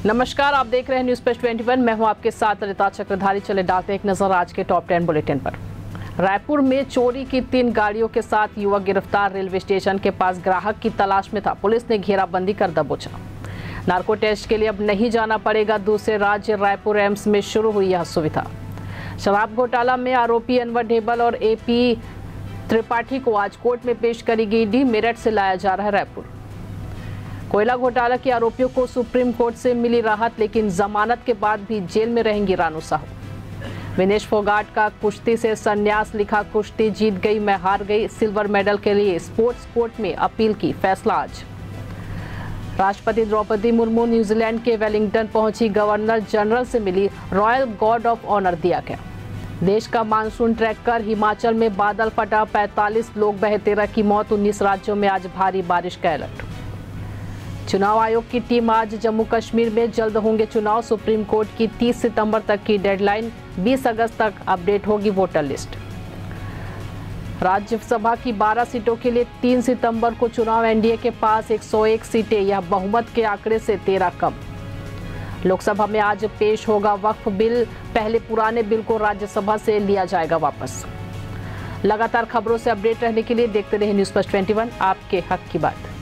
नमस्कार, आप देख रहे हैं न्यूज पेज 21। मैं हूं आपके साथ ललिता चक्रधारी। चले डालते हैं एक नजर आज के टॉप 10 बुलेटिन पर। रायपुर में चोरी की 3 गाड़ियों के साथ युवक गिरफ्तार। रेलवे स्टेशन के पास ग्राहक की तलाश में था, पुलिस ने घेराबंदी कर दबोचा। नार्को टेस्ट के लिए अब नहीं जाना पड़ेगा दूसरे राज्य, रायपुर एम्स में शुरू हुई यह सुविधा। शराब घोटाला में आरोपी अनवर ढेबल और एपी त्रिपाठी को आज कोर्ट में पेश करेगी ईडी। मेरठ से लाया जा रहा है रायपुर। कोयला घोटाला के आरोपियों को सुप्रीम कोर्ट से मिली राहत, लेकिन जमानत के बाद भी जेल में रहेंगी रानू साहू। विनेश फोगाट का कुश्ती से संन्यास, लिखा कुश्ती जीत गई मैं हार गई। सिल्वर मेडल के लिए स्पोर्ट्स कोर्ट में अपील की, फैसला आज। राष्ट्रपति द्रौपदी मुर्मू न्यूजीलैंड के वेलिंगटन पहुंची, गवर्नर जनरल से मिली, रॉयल गार्ड ऑफ ऑनर दिया गया। देश का मानसून ट्रैक कर हिमाचल में बादल फटा, 45 लोग बहे, 13 की मौत। 19 राज्यों में आज भारी बारिश का अलर्ट। चुनाव आयोग की टीम आज जम्मू कश्मीर में, जल्द होंगे चुनाव। सुप्रीम कोर्ट की 30 सितंबर तक की डेडलाइन, 20 अगस्त तक अपडेट होगी वोटर लिस्ट। राज्यसभा की 12 सीटों के लिए 3 सितंबर को चुनाव। एनडीए के पास 101 सीटें, यह बहुमत के आंकड़े से 13 कम। लोकसभा में आज पेश होगा वक्फ बिल, पहले पुराने बिल को राज्यसभा से लिया जाएगा वापस। लगातार खबरों से अपडेट रहने के लिए देखते रहिए न्यूज पेज 21, आपके हक की बात।